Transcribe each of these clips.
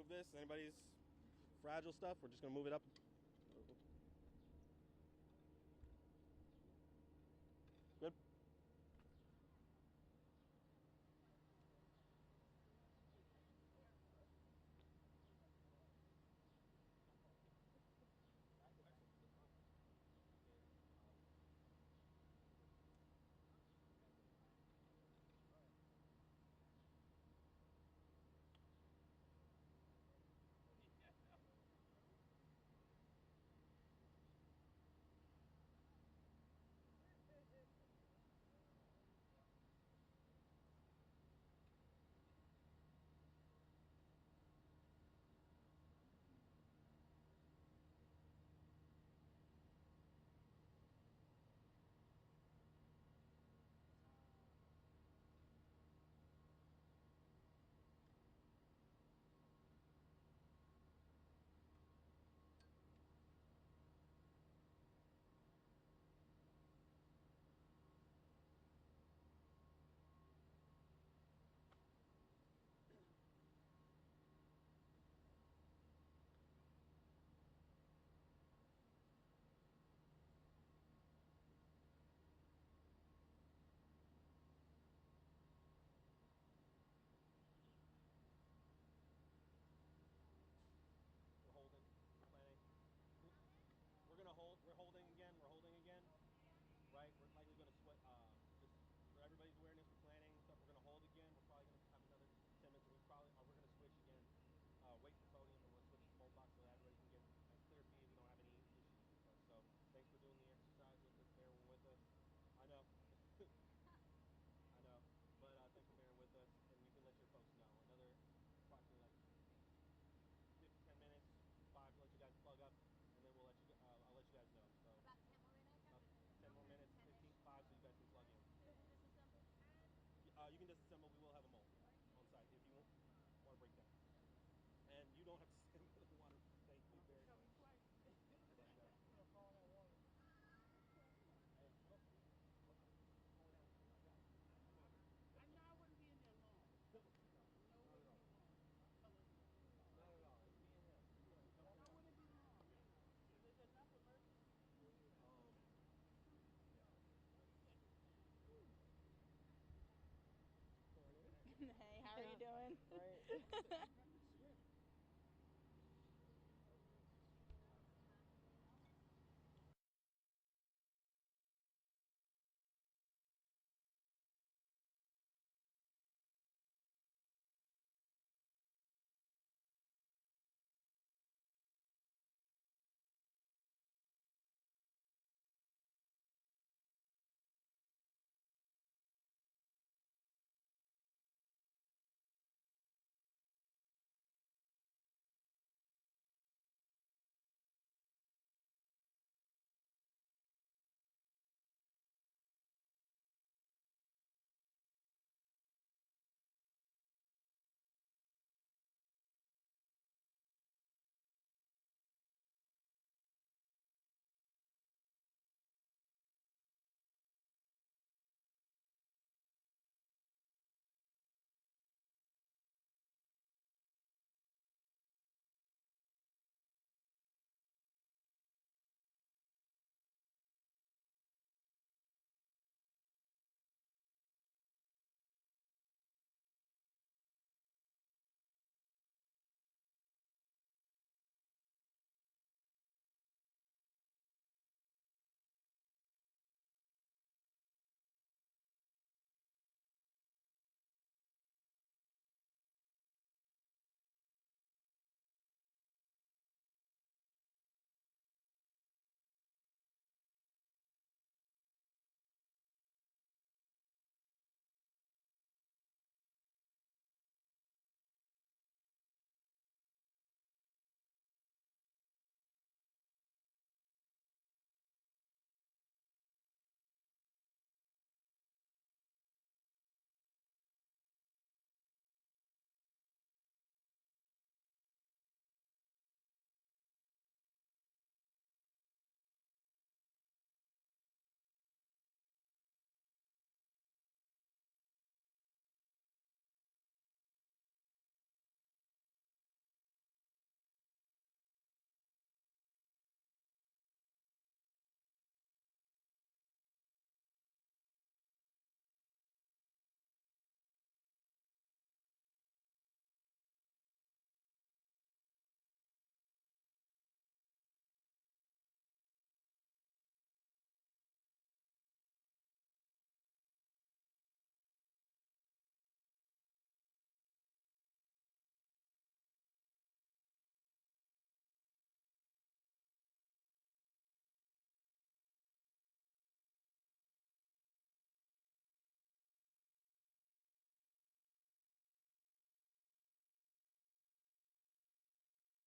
move this. Anybody's fragile stuff, we're just gonna move it up. Good. We're holding, planning. We're gonna hold. We're holding again. We're holding again. Right. We're likely gonna switch. Just for everybody's awareness, we're planning and stuff. We're gonna hold again. We're probably gonna have another 10 minutes. We're gonna switch again. Wait for podium, and we'll switch to mold box so that everybody can get a clear feed. We don't have any issues and stuff. So thanks for doing the exercise with us, bearing with us. I know. I know. But thanks for bearing with us, and you can let your folks know. Another approximately like 10 minutes, 5 to let you guys plug up, and then we'll let you. I'll let you guys know. So About 10 more minutes? 10 more minutes, 15, 5, so you guys can plug in. You can disassemble. We will have a mold on site if you want to break down. And you don't have to stand by the water. Thank you very much. But, I know I wouldn't be in there long. No, not at all. Not at all. It's me and him. I wouldn't be long. There's enough emergency. Hey, how are you doing? Right.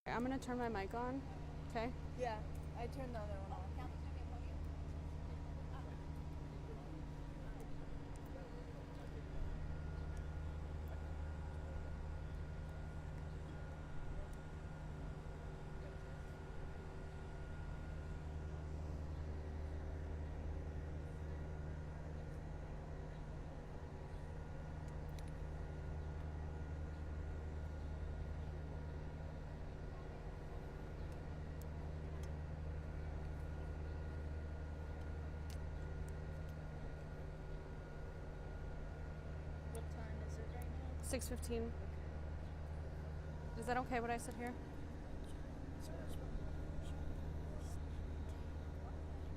I'm gonna turn my mic on. Okay. Yeah, I turned the other one off. What time is it right now? 6:15. Is that okay what I said here?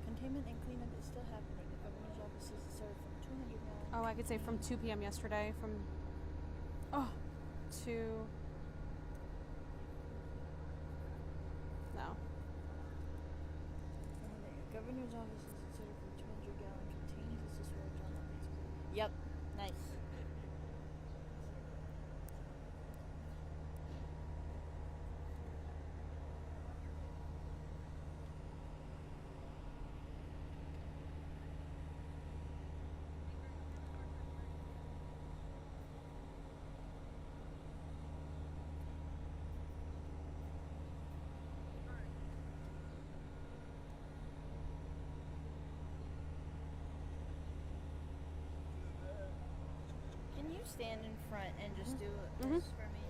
Containment and cleanup is still happening. The governor's office is served from 200 gallons. Oh, I could say from 2 p.m. yesterday. To. No. The governor's office is served from 200 gallon containers to storage on that. Yep, nice. Can you stand in front and just do this for me?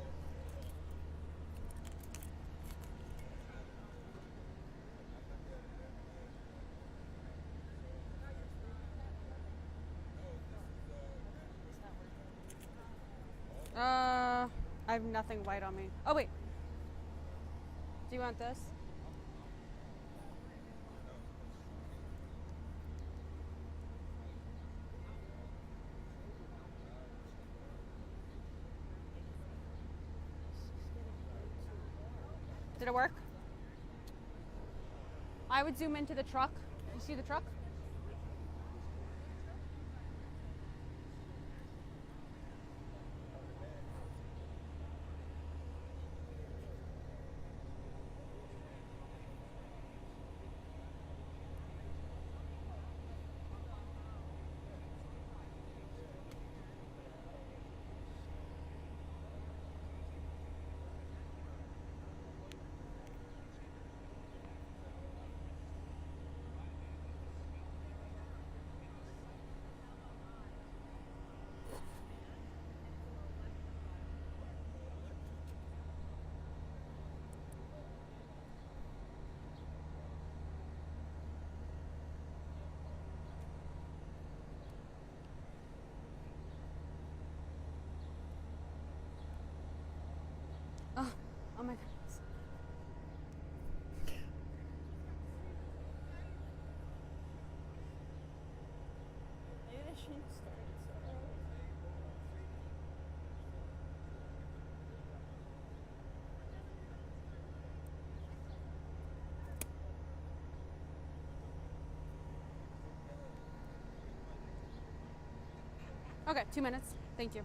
It's not working. I have nothing white on me. Oh, wait. Do you want this? Did it work? I would zoom into the truck. You see the truck? Oh my goodness. Maybe they shouldn't start it so early. Okay, 2 minutes. Thank you.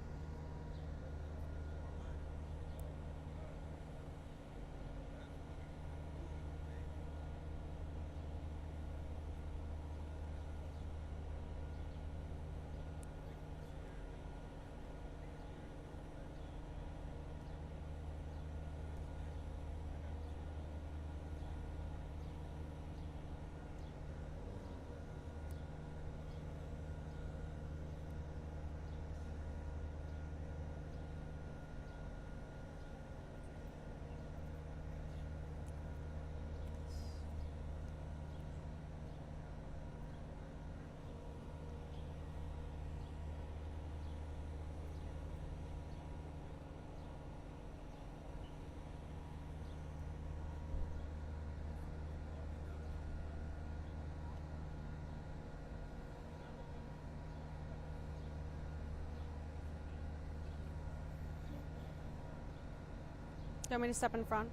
Do you want me to step in front?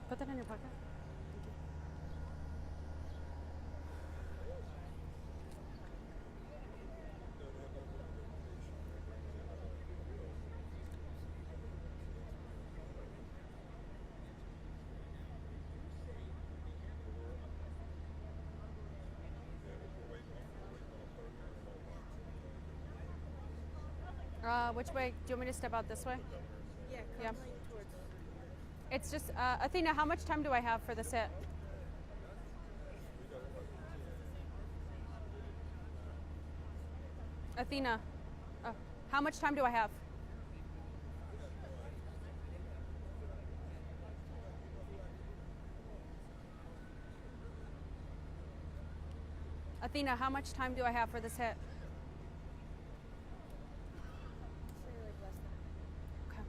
Put that in your pocket. Which way? Do you want me to step out this way? Yeah, come Yeah. like towards. It's just, Athena, how much time do I have for this hit? Athena, how much time do I have? Athena, how much time do I have for this hit? Say like less than. Okay.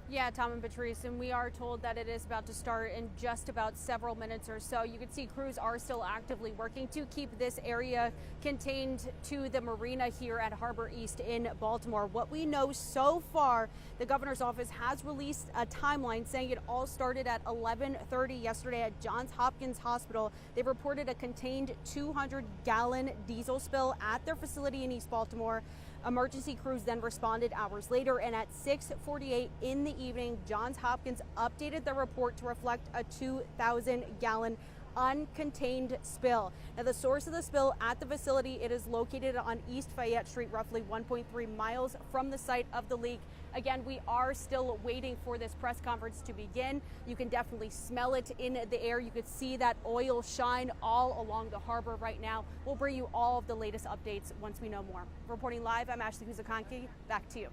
Yeah, Tom and Patrice, and we are told that it is about to start in just about several minutes or so. You can see crews are still actively working to keep this area contained to the marina here at Harbor East in Baltimore. What we know so far, the governor's office has released a timeline saying it all started at 11:30 yesterday at Johns Hopkins Hospital. They reported a contained 200-gallon diesel spill at their facility in East Baltimore. Emergency crews then responded hours later, and at 6:48 in the evening, Johns Hopkins updated the report to reflect a 2,000-gallon uncontained spill. Now, the source of the spill at the facility, it is located on East Fayette Street, roughly 1.3 miles from the site of the leak. Again, we are still waiting for this press conference to begin. You can definitely smell it in the air. You could see that oil shine all along the harbor right now. We'll bring you all of the latest updates once we know more. Reporting live, I'm Ashley Kuzakonki. Back to you.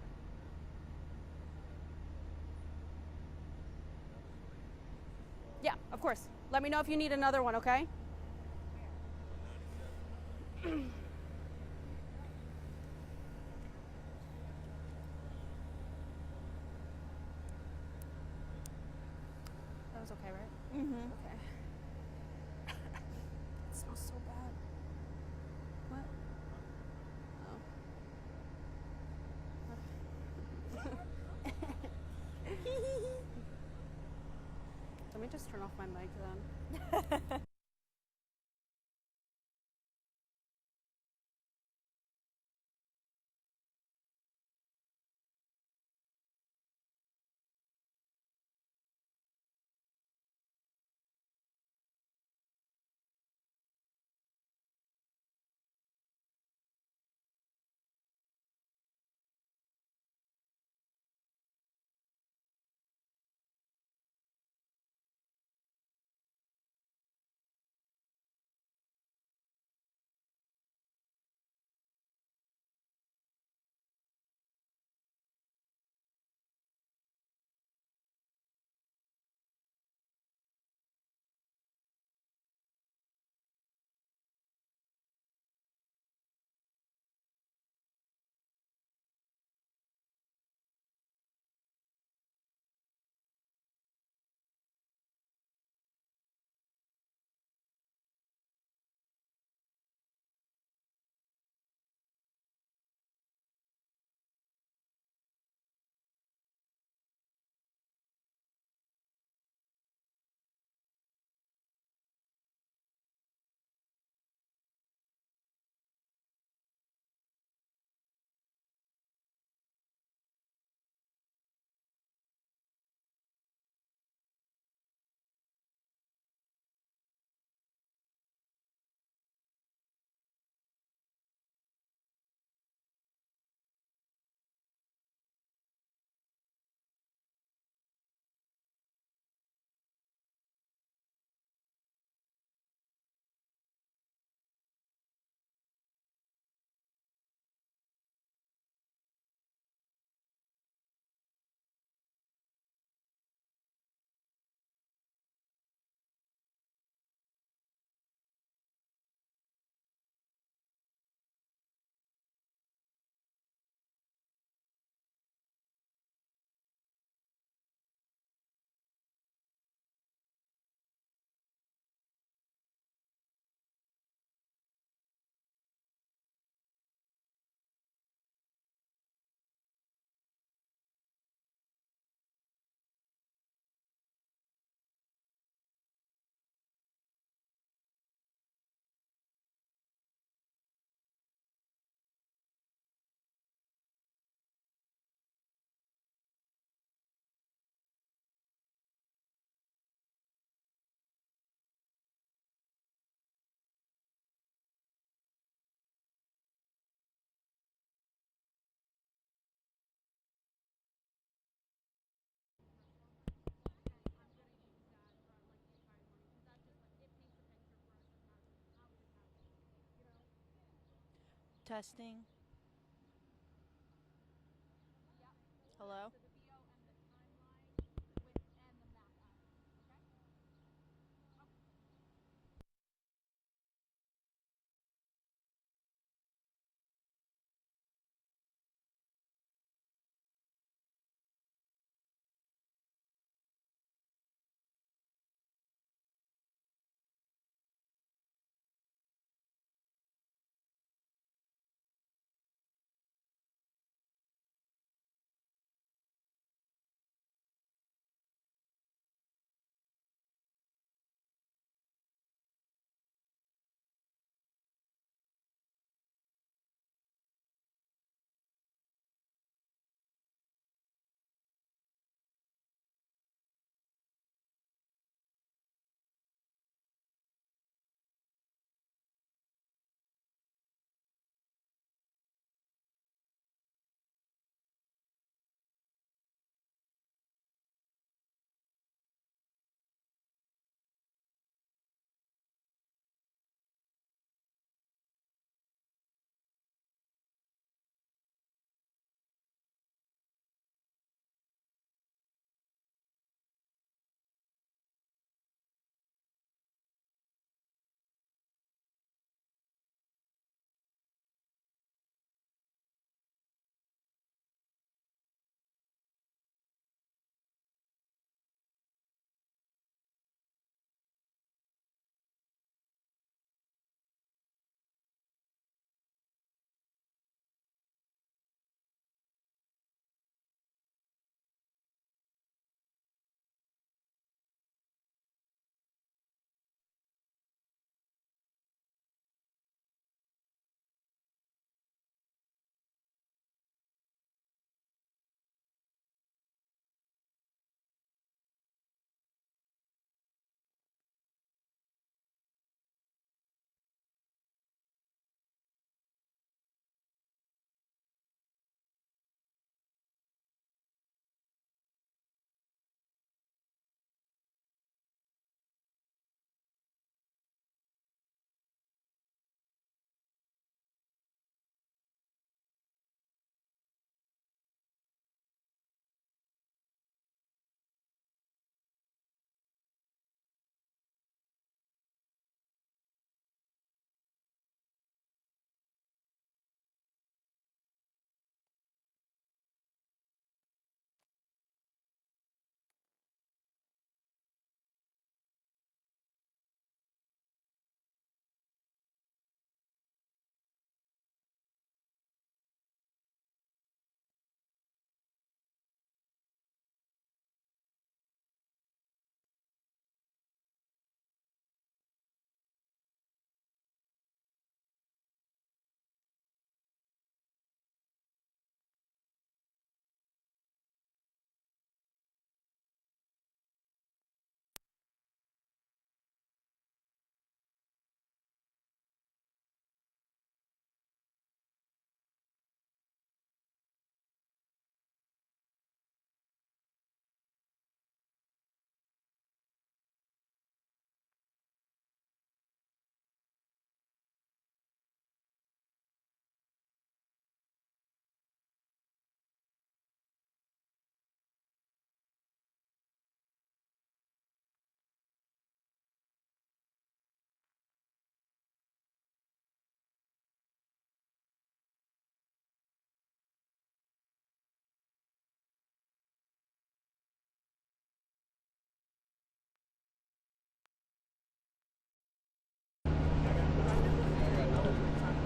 Yeah, of course. Let me know if you need another one, okay? That was okay, right? Mm-hmm. Okay. It smells so bad. What? Let me just turn off my mic then. Testing. Hello?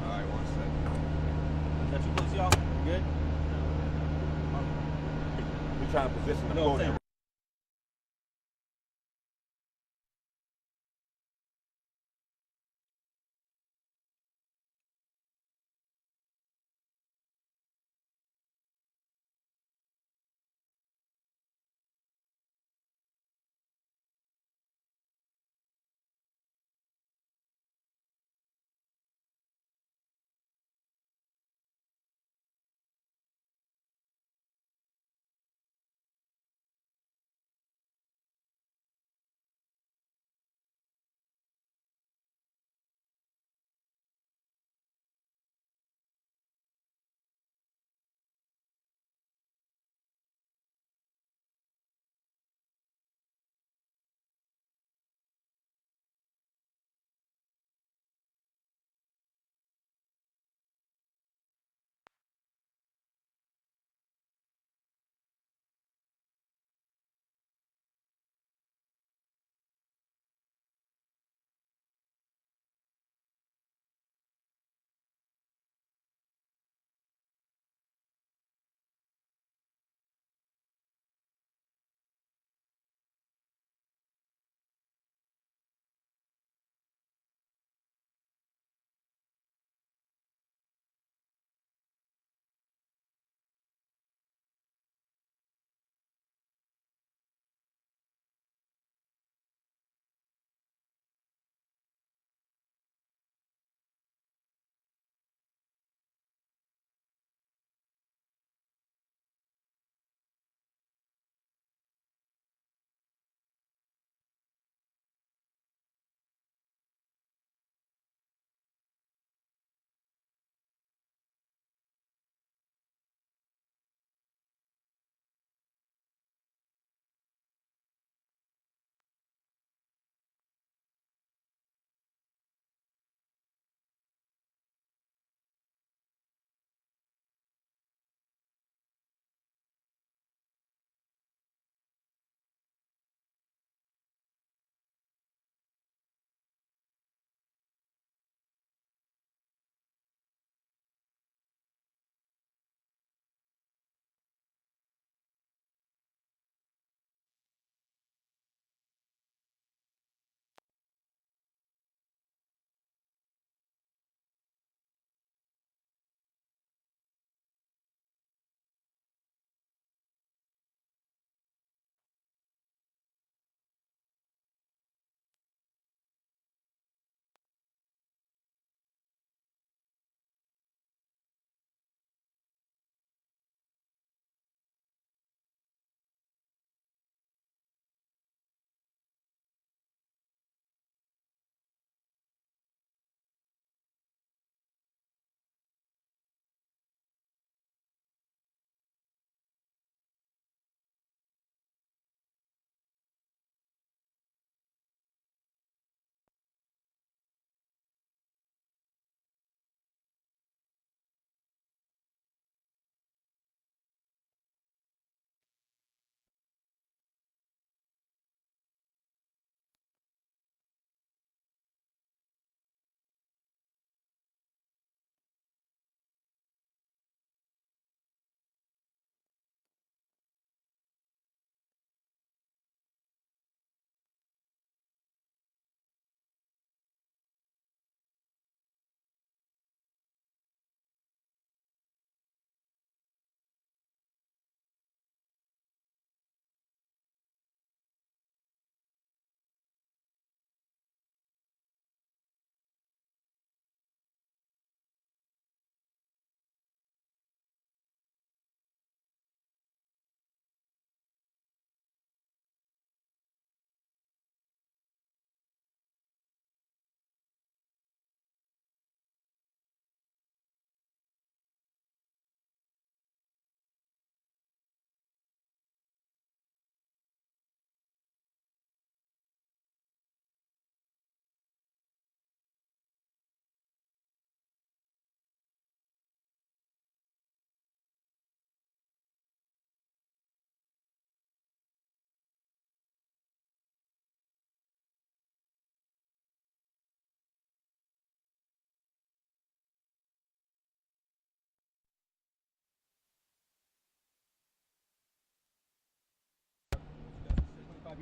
Alright, one second. Is that you, police, y'all? Good? We're trying to position the podium.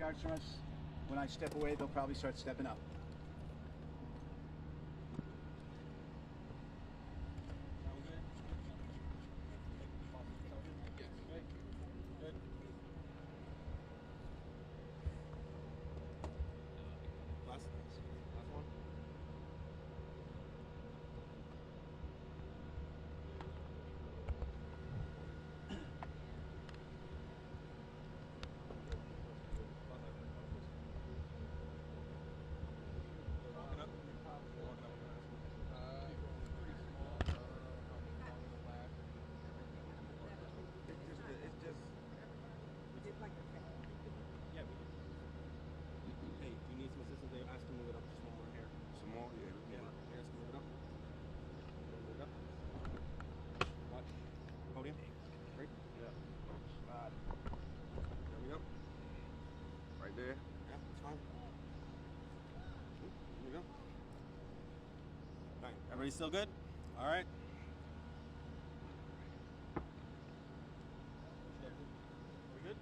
yards from us. When I step away, they'll probably start stepping up. Sound good? Good. Good. Last one. Walking up. Walking up. Yeah, we did. Hey, you need some assistance? They asked to move it up just one more hair. Some more? Yeah. Yeah, they asked to move it up. Move it up. Watch. Podium. Great. Yeah. Slide. There we go. Right there. Yeah, that's fine. Here we go. All right, everybody still good? All right. We good?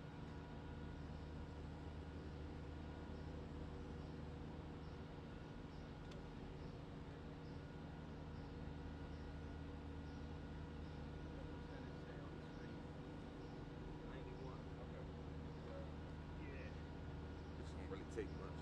This don't really take much.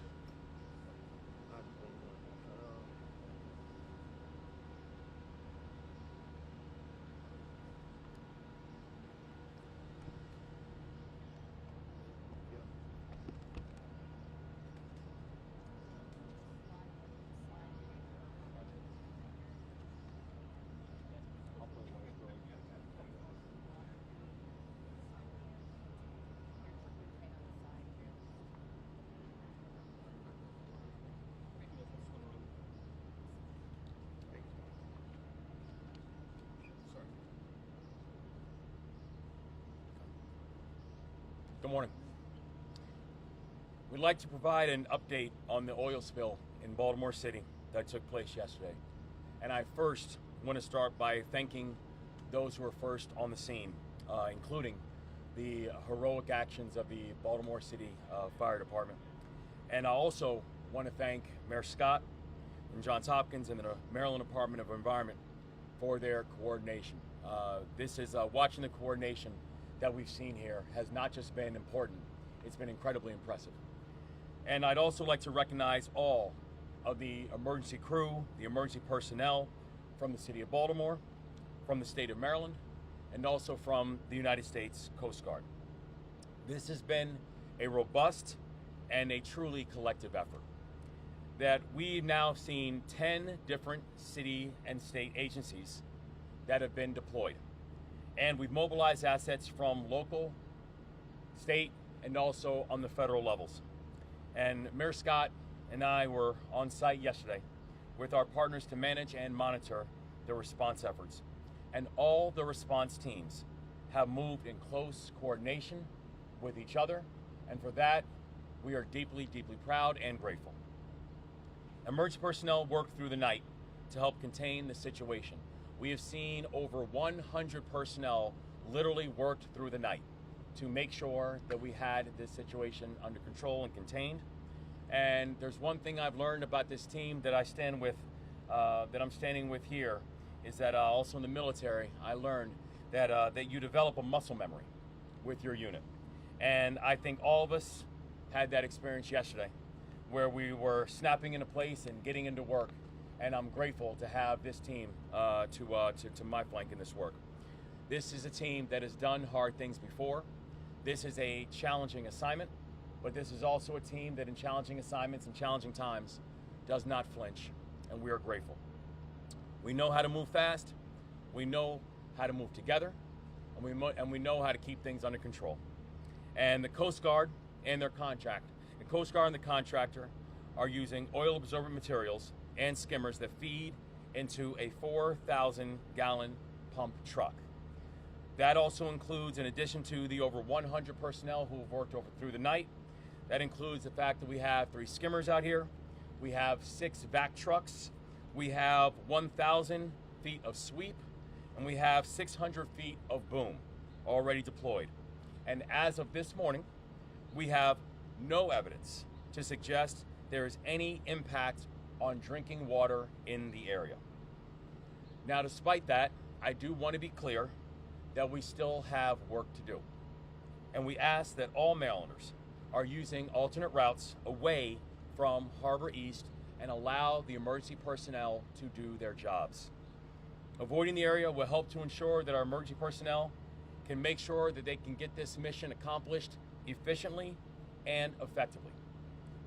Good morning. We'd like to provide an update on the oil spill in Baltimore City that took place yesterday. And I first want to start by thanking those who were first on the scene, including the heroic actions of the Baltimore City Fire Department. And I also want to thank Mayor Scott and Johns Hopkins and the Maryland Department of Environment for their coordination. This is watching the coordination that we've seen here has not just been important, it's been incredibly impressive. And I'd also like to recognize all of the emergency crew, the emergency personnel from the City of Baltimore, from the state of Maryland, and also from the United States Coast Guard. This has been a robust and a truly collective effort. That we've now seen 10 different city and state agencies that have been deployed. And we've mobilized assets from local, state, and also on the federal levels. And Mayor Scott and I were on site yesterday with our partners to manage and monitor the response efforts. And all the response teams have moved in close coordination with each other. And for that, we are deeply, deeply proud and grateful. Emergency personnel worked through the night to help contain the situation. We have seen over 100 personnel literally worked through the night to make sure that we had this situation under control and contained. And there's one thing I've learned about this team that I stand with, that I'm standing with here, is that also in the military, I learned that that you develop a muscle memory with your unit. And I think all of us had that experience yesterday, where we were snapping into place and getting into work. And I'm grateful to have this team to my flank in this work. This is a team that has done hard things before. This is a challenging assignment, but this is also a team that in challenging assignments and challenging times does not flinch, and we are grateful. We know how to move fast, we know how to move together, and we know how to keep things under control. And the Coast Guard and their contract, the Coast Guard and the contractor are using oil absorbent materials and skimmers that feed into a 4,000-gallon pump truck. That also includes, in addition to the over 100 personnel who have worked through the night, that includes the fact that we have 3 skimmers out here, we have 6 vac trucks, we have 1,000 feet of sweep, and we have 600 feet of boom already deployed. And as of this morning, we have no evidence to suggest there is any impact on drinking water in the area. Now, despite that, I do want to be clear that we still have work to do. And we ask that all Marylanders are using alternate routes away from Harbor East and allow the emergency personnel to do their jobs. Avoiding the area will help to ensure that our emergency personnel can make sure that they can get this mission accomplished efficiently and effectively.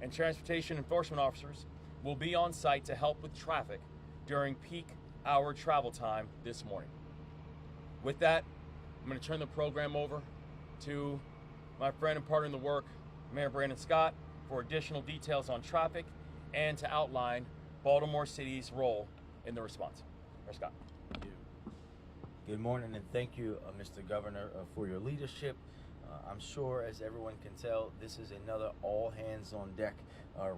And transportation enforcement officers will be on site to help with traffic during peak hour travel time this morning. With that, I'm going to turn the program over to my friend and partner in the work, Mayor Brandon Scott, for additional details on traffic and to outline Baltimore City's role in the response. Mayor Scott. Thank you. Good morning, and thank you, Mr. Governor, for your leadership. I'm sure, as everyone can tell, this is another all-hands-on-deck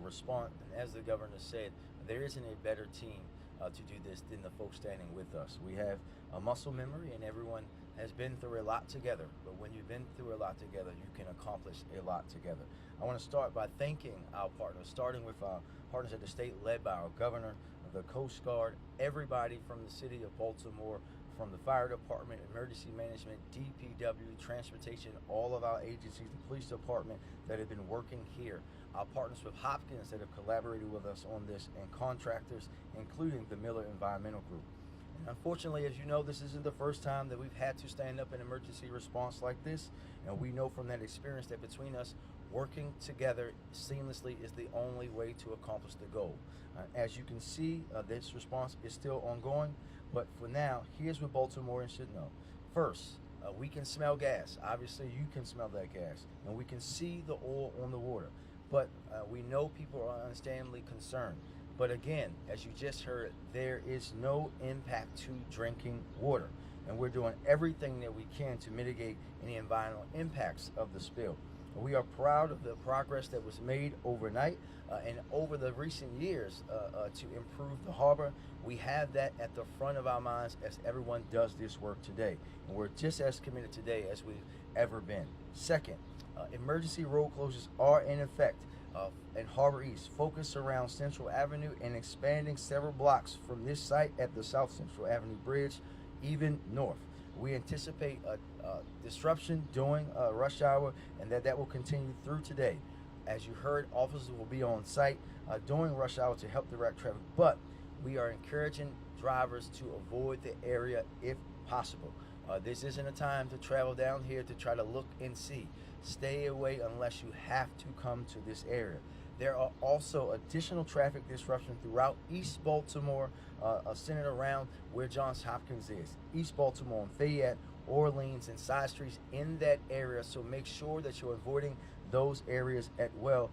response. And as the governor said, there isn't a better team to do this than the folks standing with us. We have a muscle memory, and everyone has been through a lot together. But when you've been through a lot together, you can accomplish a lot together. I want to start by thanking our partners, starting with our partners at the state, led by our governor, the Coast Guard, everybody from the city of Baltimore, from the fire department, emergency management, DPW, transportation, all of our agencies, the police department that have been working here. Our partners with Hopkins that have collaborated with us on this, and contractors, including the Miller Environmental Group. And unfortunately, as you know, this isn't the first time that we've had to stand up an emergency response like this. And we know from that experience that between us, working together seamlessly is the only way to accomplish the goal. As you can see, this response is still ongoing, but for now, here's what Baltimoreans should know. First, we can smell gas. Obviously, you can smell that gas, and we can see the oil on the water. But we know people are understandably concerned. But again, as you just heard, there is no impact to drinking water, and we're doing everything that we can to mitigate any environmental impacts of the spill. We are proud of the progress that was made overnight and over the recent years to improve the harbor. We have that at the front of our minds as everyone does this work today. And we're just as committed today as we've ever been. Second, emergency road closures are in effect in Harbor East, focused around Central Avenue and expanding several blocks from this site at the South Central Avenue Bridge, even north. We anticipate a disruption during rush hour, and that will continue through today. As you heard, officers will be on site during rush hour to help direct traffic, but we are encouraging drivers to avoid the area if possible. This isn't a time to travel down here to try to look and see. Stay away unless you have to come to this area. There are also additional traffic disruption throughout East Baltimore, centered around where Johns Hopkins is. East Baltimore and Fayette, Orleans, and side streets in that area. So make sure that you're avoiding those areas as well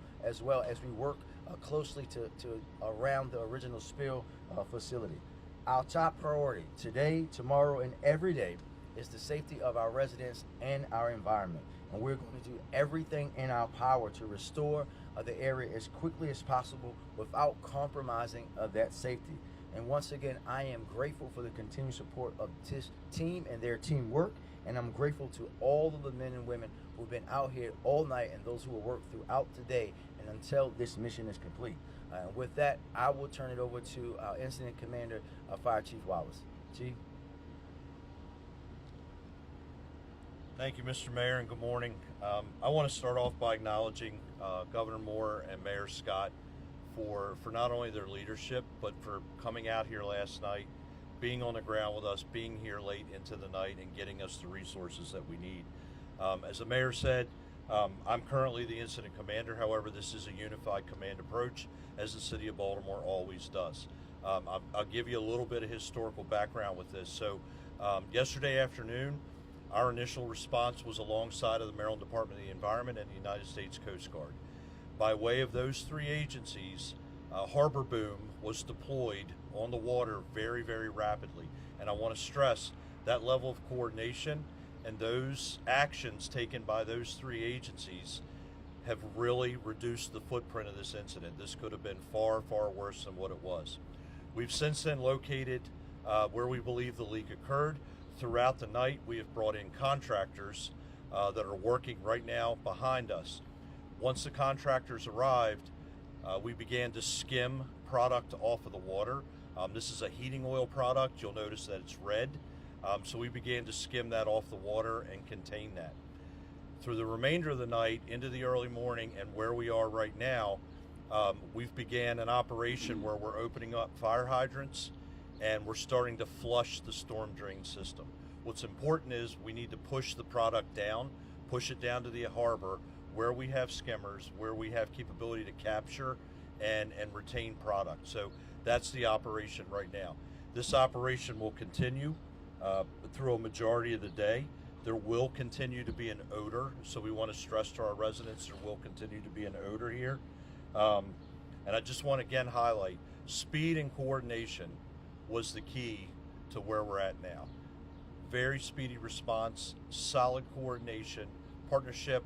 as we work closely to around the original spill facility. Our top priority today, tomorrow, and every day is the safety of our residents and our environment. And we're going to do everything in our power to restore the area as quickly as possible without compromising that safety. And once again, I am grateful for the continued support of this team and their teamwork. And I'm grateful to all of the men and women who've been out here all night and those who will work throughout the day and until this mission is complete. With that, I will turn it over to our Incident Commander, Fire Chief Wallace. Chief. Thank you, Mr. Mayor, and good morning. I want to start off by acknowledging Governor Moore and Mayor Scott for not only their leadership, but for coming out here last night, being on the ground with us, being here late into the night, and getting us the resources that we need. As the mayor said, I'm currently the incident commander. However, this is a unified command approach, as the city of Baltimore always does. I'll give you a little bit of historical background with this. So yesterday afternoon, our initial response was alongside of the Maryland Department of the Environment and the United States Coast Guard. By way of those three agencies, Harbor Boom was deployed on the water very, very rapidly. And I want to stress that level of coordination and those actions taken by those three agencies have really reduced the footprint of this incident. This could have been far, far worse than what it was. We've since then located where we believe the leak occurred. Throughout the night, we have brought in contractors that are working right now behind us. Once the contractors arrived, we began to skim product off of the water. This is a heating oil product. You'll notice that it's red. So we began to skim that off the water and contain that. Through the remainder of the night into the early morning and where we are right now, we've began an operation where we're opening up fire hydrants and we're starting to flush the storm drain system. What's important is we need to push the product down, push it down to the harbor where we have skimmers, where we have capability to capture and retain product. So that's the operation right now. This operation will continue through a majority of the day. There will continue to be an odor, so we want to stress to our residents there will continue to be an odor here. And I just want to again highlight, speed and coordination was the key to where we're at now. Very speedy response, solid coordination, partnership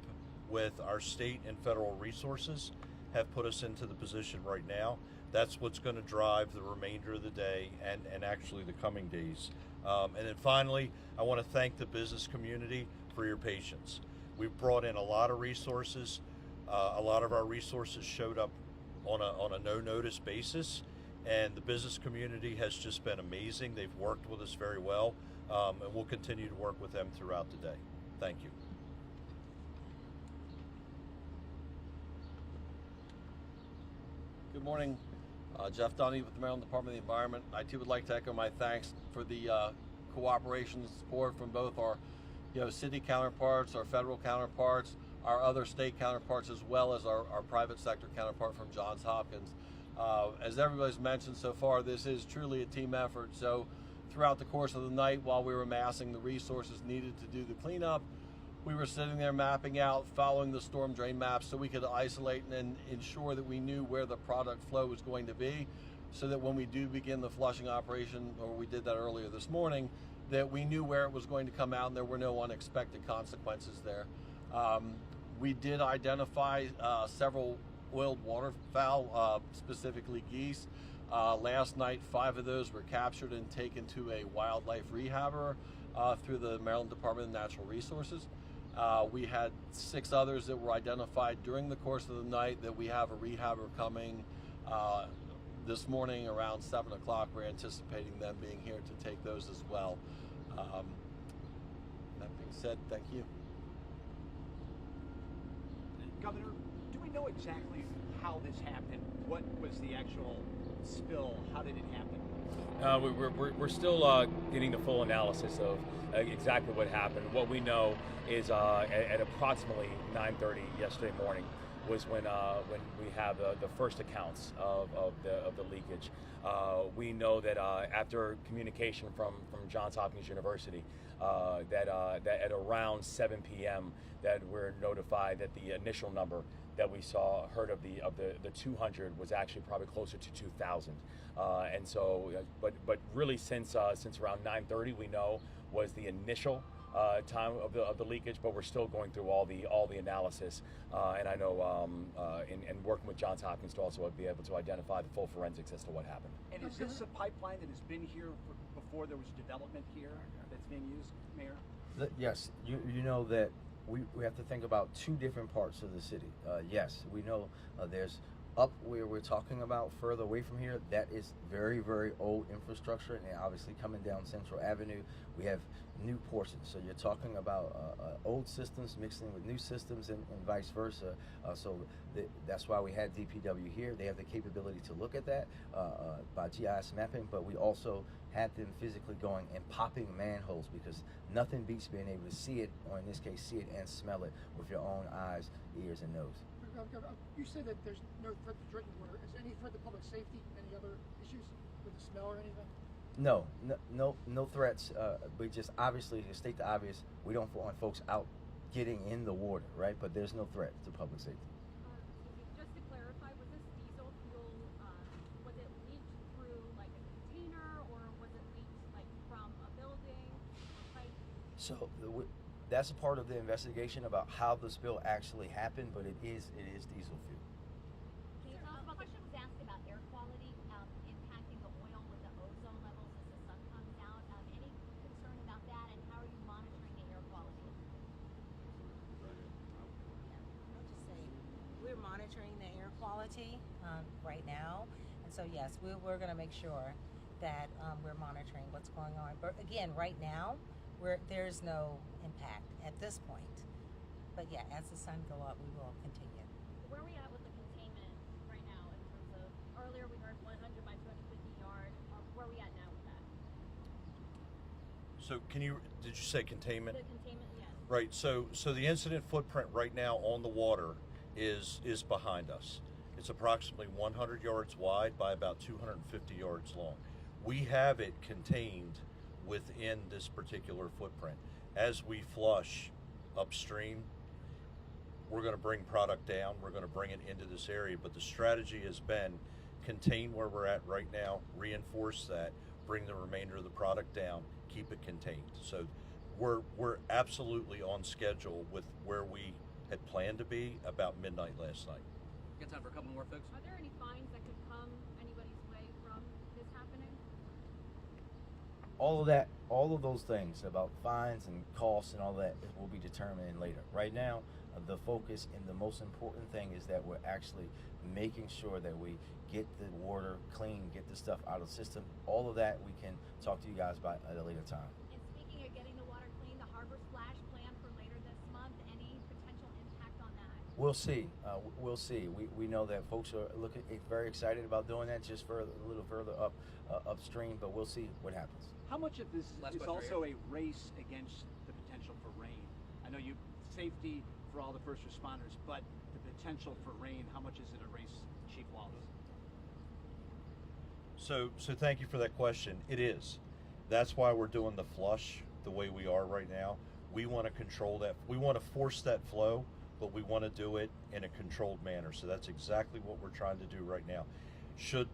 with our state and federal resources have put us into the position right now. That's what's going to drive the remainder of the day and actually the coming days. And then finally, I want to thank the business community for your patience. We've brought in a lot of resources. A lot of our resources showed up on a no-notice basis, and the business community has just been amazing. They've worked with us very well, and we'll continue to work with them throughout the day. Thank you. Good morning. Jeff Dunny with the Maryland Department of the Environment. I too would like to echo my thanks for the cooperation and support from both our city counterparts, our federal counterparts, our other state counterparts, as well as our private sector counterpart from Johns Hopkins. As everybody's mentioned so far, this is truly a team effort. So throughout the course of the night, while we were amassing the resources needed to do the cleanup, we were sitting there mapping out, following the storm drain maps so we could isolate and ensure that we knew where the product flow was going to be, so that when we do begin the flushing operation, or we did that earlier this morning, that we knew where it was going to come out and there were no unexpected consequences there. We did identify several oiled waterfowl, specifically geese. Last night, 5 of those were captured and taken to a wildlife rehabber through the Maryland Department of Natural Resources. We had 6 others that were identified during the course of the night that we have a rehabber coming this morning around 7 o'clock. We're anticipating them being here to take those as well. That being said, thank you. Governor, do we know exactly how this happened? What was the actual spill? How did it happen? We're still getting the full analysis of exactly what happened. What we know is at approximately 9:30 yesterday morning was when we have the first accounts of the leakage. We know that after communication from Johns Hopkins University, that at around 7 p.m. that we're notified that the initial number that we heard of the 200 was actually probably closer to 2,000. And so, but really since around 9:30, we know was the initial time of the leakage, but we're still going through all the analysis. And I know in working with Johns Hopkins to also be able to identify the full forensics as to what happened. And is this a pipeline that has been here before there was development here that's being used, Mayor? Yes, you know that we have to think about 2 different parts of the city. Yes, we know there's up where we're talking about further away from here, that is very, very old infrastructure, and obviously coming down Central Avenue, we have new portions. So you're talking about old systems mixing with new systems and vice versa. So that's why we had DPW here. They have the capability to look at that by GIS mapping, but we also had them physically going and popping manholes, because nothing beats being able to see it, or in this case, see it and smell it with your own eyes, ears, and nose. You said that there's no threat to drinking water. Is there any threat to public safety? Any other issues with the smell or anything? No threats. We just obviously, to state the obvious, we don't want folks out getting in the water, right? But there's no threat to public safety. Just to clarify, was this diesel fuel, was it leaked through like a container, or was it leaked like from a building or pipe? So that's a part of the investigation about how the spill actually happened, but it is diesel fuel. Can you tell us about the question was asked about air quality impacting the oil with the ozone levels as the sun comes out? Any concern about that, and how are you monitoring the air quality? I'll just say, monitoring the air quality right now, and so yes, we're going to make sure that we're monitoring what's going on. But again, right now, there's no impact at this point. But yeah, as the sun go up, we will continue. Where are we at with the containment right now in terms of, earlier we heard 100 by 250 yard. Where are we at now with that? So did you say containment? The containment, yes. Right, so the incident footprint right now on the water is behind us. It's approximately 100 yards wide by about 250 yards long. We have it contained within this particular footprint. As we flush upstream, we're going to bring product down, we're going to bring it into this area, but the strategy has been contain where we're at right now, reinforce that, bring the remainder of the product down, keep it contained. So we're absolutely on schedule with where we had planned to be about midnight last night. Got time for a couple more, folks? Are there any fines that could come anybody's way from this happening? All of those things about fines and costs and all that will be determined later. Right now, the focus and the most important thing is that we're actually making sure that we get the water clean, get the stuff out of the system. All of that we can talk to you guys about at a later time. And speaking of getting the water clean, the harbor splash plan for later this month, any potential impact on that? We'll see. We'll see. We know that folks are very excited about doing that just a little further upstream, but we'll see what happens. How much of this Last is question also right a race against the potential for rain? I know safety for all the first responders, but the potential for rain, how much is it a race, Chief Wallace? So thank you for that question. It is. That's why we're doing the flush the way we are right now. We want to control that. We want to force that flow, but we want to do it in a controlled manner. So that's exactly what we're trying to do right now. Should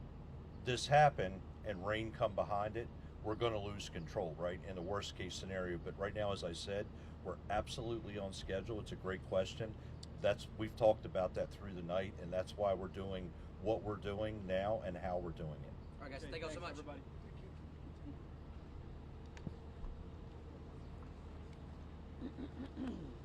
this happen and rain come behind it, we're going to lose control, right, in the worst case scenario. But right now, as I said, we're absolutely on schedule. It's a great question. We've talked about that through the night, and that's why we're doing what we're doing now and how we're doing it. All right, guys, thank you all so much. Everybody. Thank you.